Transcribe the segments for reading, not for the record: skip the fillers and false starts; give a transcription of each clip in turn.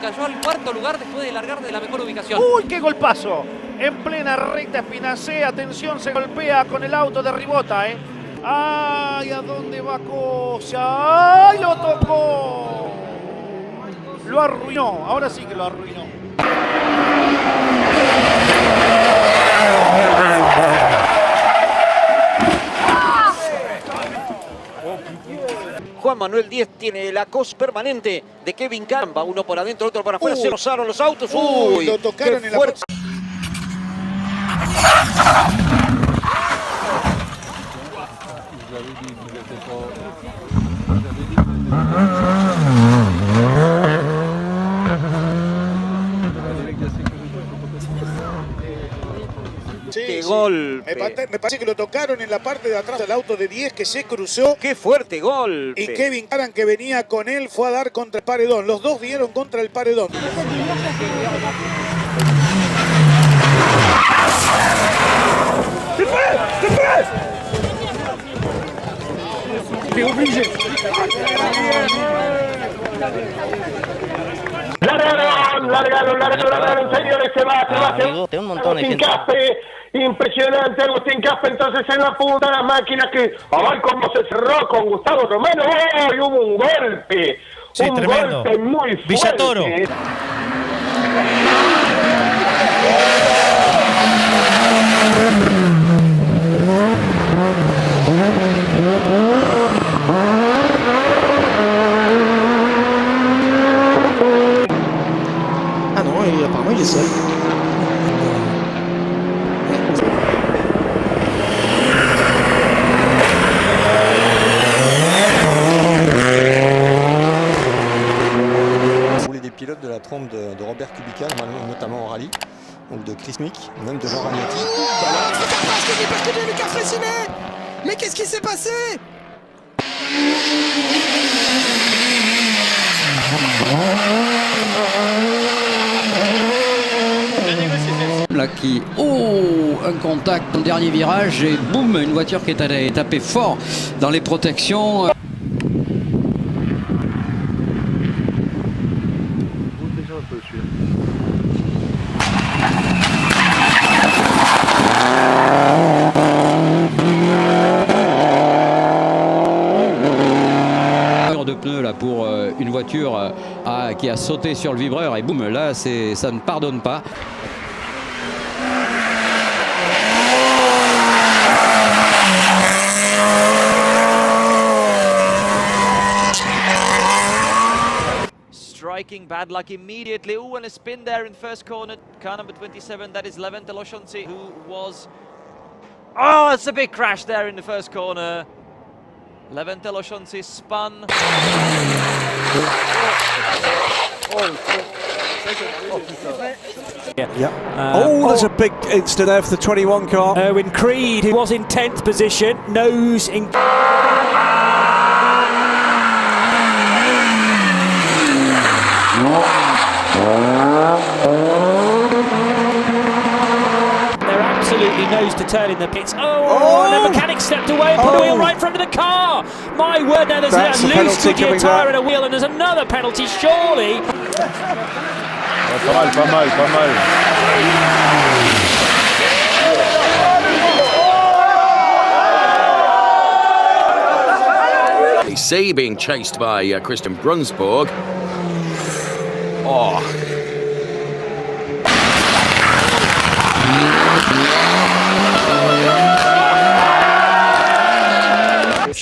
cayó al cuarto lugar después de largar de la mejor ubicación. ¡Uy, qué golpazo! En plena recta Espinacé, atención, se golpea con el auto de Ribota, ¿eh? ¡Ay, a dónde va Cosa! ¡Ay, lo tocó! Lo arruinó, ahora sí que lo arruinó. Juan Manuel Díez tiene la cos permanente de Kevin Caramba, uno por adentro, otro por afuera, se rozaron los autos. ¡Uy! Lo tocaron en la fuerte. ¡Qué golpe! Me parece que lo tocaron en la parte de atrás del auto de 10 que se cruzó. ¡Qué fuerte golpe! Y Kevin Caran, que venía con él, fue a dar contra el paredón. Los dos dieron contra el paredón. Largaron, señores, se va. Tengo un montón de gente. Caspe, impresionante, Agustín Caspe, entonces en la punta de la máquina que, ay, cómo se cerró con Gustavo Romano, ¡ay! Hubo un golpe, sí, un tremendo. golpe muy fuerte. Villatoro. Ah non, apparemment il est seul. Des pilotes de la trempe de Robert Kubica, notamment en rallye, donc de Chris Mick, même de Jean Ragnati. Mais qu'est-ce qui s'est passé? Là qui, un contact dans le dernier virage et boum, une voiture qui est allée taper fort dans les protections. De pneus là pour une voiture qui a sauté sur le vibreur et boum, là ça ne pardonne pas. Striking bad luck immediately. Oh, and a spin there in first corner. Car number 27, that is Levente Loshonsi, who was... Oh, it's a big crash there in the first corner. Levente Loshonsi spun. There's a big incident there for the 21 car. Erwin Creed, who was in 10th position, nose in... They're absolutely nose to tail in the pits. And the mechanic stepped away and put a wheel right in front of the car. My word, now there's a loose Goodyear tyre and a wheel, and there's another penalty, surely. Pas mal. C being chased by Christian Brunsborg. Oh.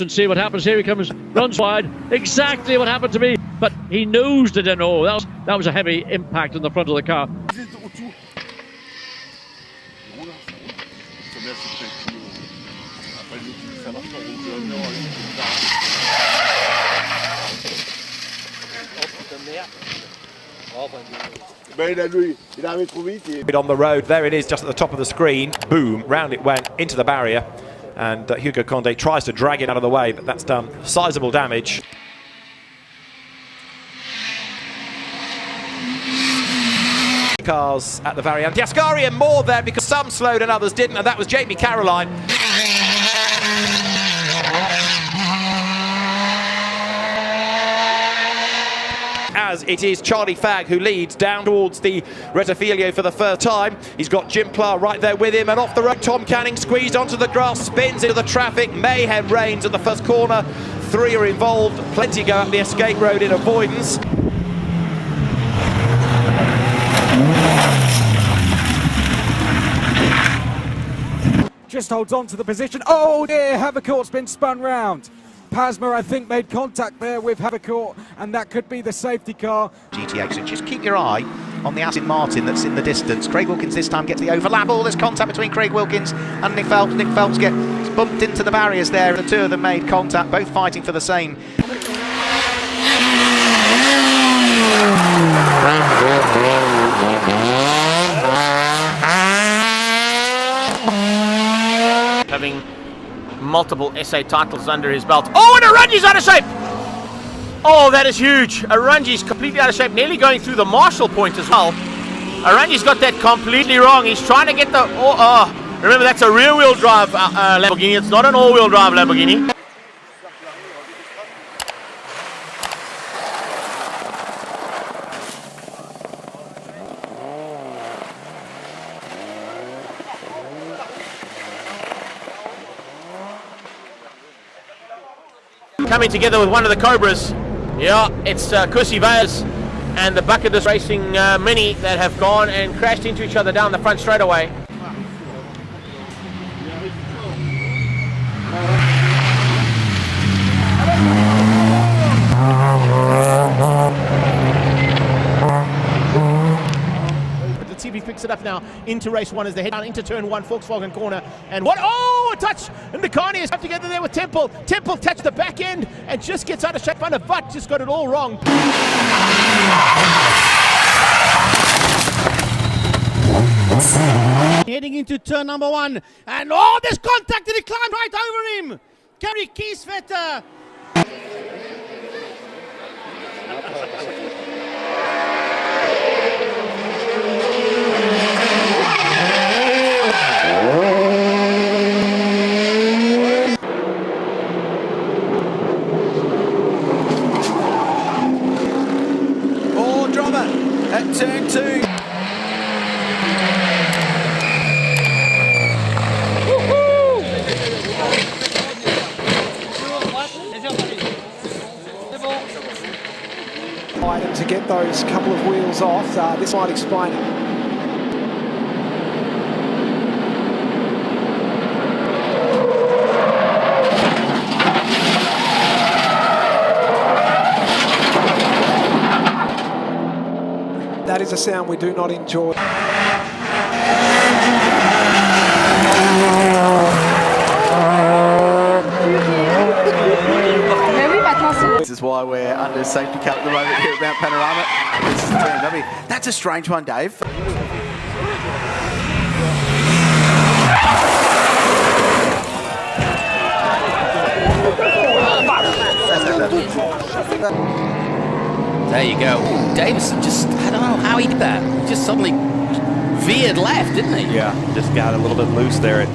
And see what happens. Here he comes, runs wide. Exactly what happened to me, but he nosed it, and that was a heavy impact on the front of the car. On the road, there it is, just at the top of the screen. Boom, round it went into the barrier, and Hugo Condé tries to drag it out of the way, but that's done sizable damage. Cars at the very end. Diascari and more there because some slowed and others didn't, and that was Jamie Caroline. as it is Charlie Fagg who leads down towards the Rettifilio for the first time. He's got Jim Pla right there with him, and off the road Tom Canning squeezed onto the grass, spins into the traffic. Mayhem reigns at the first corner. 3 are involved, plenty go up the escape road in avoidance. Just holds on to the position. Oh dear, Havercourt's been spun round. Pasma, I think, made contact there with Havercourt, and that could be the safety car. GTX, so just keep your eye on the Aston Martin that's in the distance. Craig Wilkins this time gets the overlap. Oh, there's contact between Craig Wilkins and Nick Phelps. Nick Phelps gets bumped into the barriers there. The 2 of them made contact, both fighting for the same. Having multiple SA titles under his belt. Oh, and Arunji's out of shape! Oh, that is huge. Arunji's completely out of shape, nearly going through the Marshall point as well. Arunji's got that completely wrong. He's trying to get the... remember, that's a rear-wheel drive Lamborghini. It's not an all-wheel drive Lamborghini. Coming together with one of the Cobras. Yeah, it's Kusi Vaz and the Bucketless Racing Mini that have gone and crashed into each other down the front straightaway. TV picks it up now into race 1 as they head down into turn 1, Volkswagen corner. And what? Oh, a touch! And Mikani is up together there with Temple. Temple touched the back end and just gets out of shape. Van der Vat just got it all wrong. Heading into turn number 1. And oh, there's contact and he climbed right over him. Gary Kieswetter. At turn 2. Item to get those couple of wheels off. This might explain it. That is a sound we do not enjoy. This is why we're under safety cut at the moment here at Mount Panorama. This is turn W. That's a strange one, Dave. There you go. Ooh, Davison just, I don't know how he did that. He just suddenly veered left, didn't he? Yeah, just got a little bit loose there.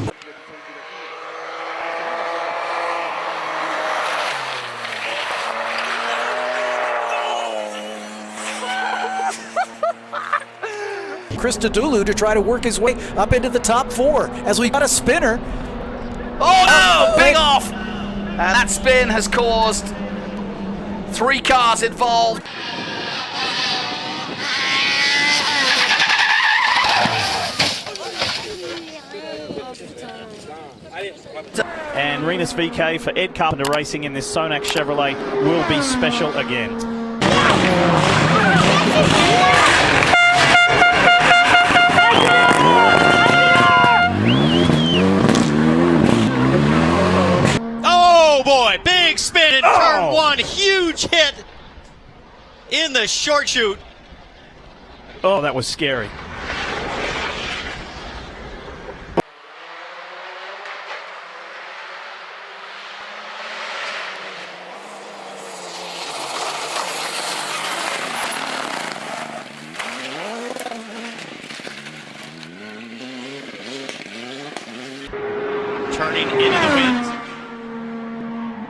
Christodoulou to try to work his way up into the top 4 as we got a spinner. Oh no! Big off! And that spin has caused 3 cars involved. And Renus VK for Ed Carpenter Racing in this Sonax Chevrolet will be special again. Oh boy, big spin in turn 1, huge hit in the short chute. Oh, that was scary. Turning into the wind.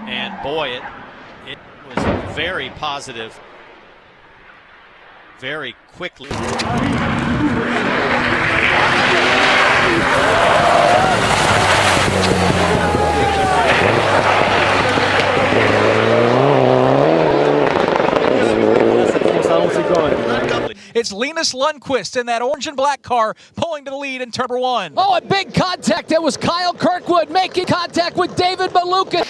And boy, it was very positive very quickly. It's Linus Lundqvist in that orange and black car pulling to the lead in turn 1. Oh, a big contact. That was Kyle Kirkwood making contact with David Maluka.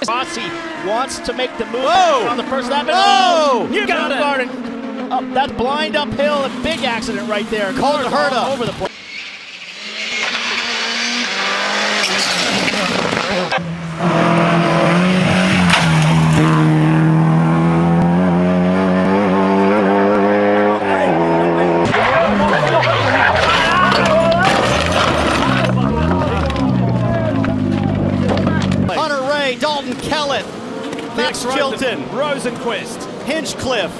Rossi wants to make the move on the first lap. Oh, you got it. That's blind uphill, a big accident right there. Called to Herta. Over the place. Hunter Ray, Dalton Kellett, Max Chilton, Rosenquist, Hinchcliffe.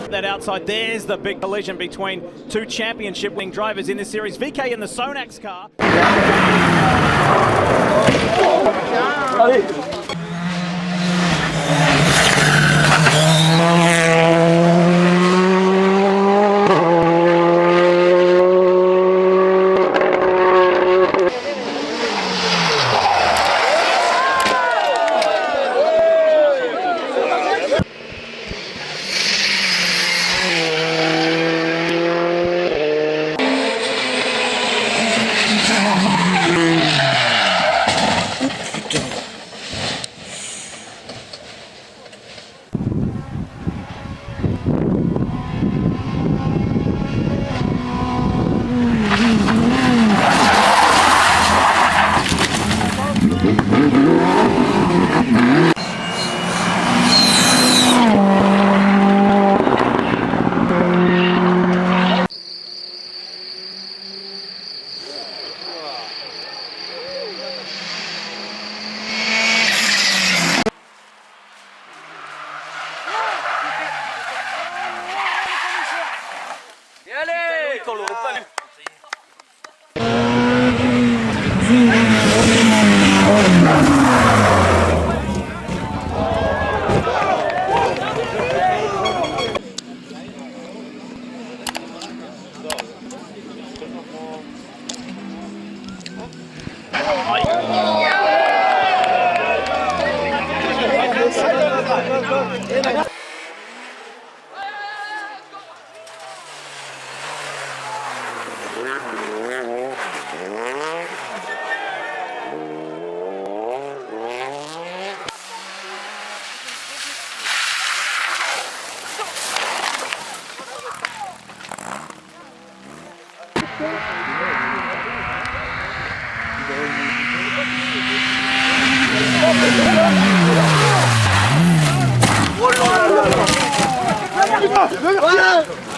That outside, there's the big collision between two championship winning drivers in this series. VK in the Sonax car. Voilà.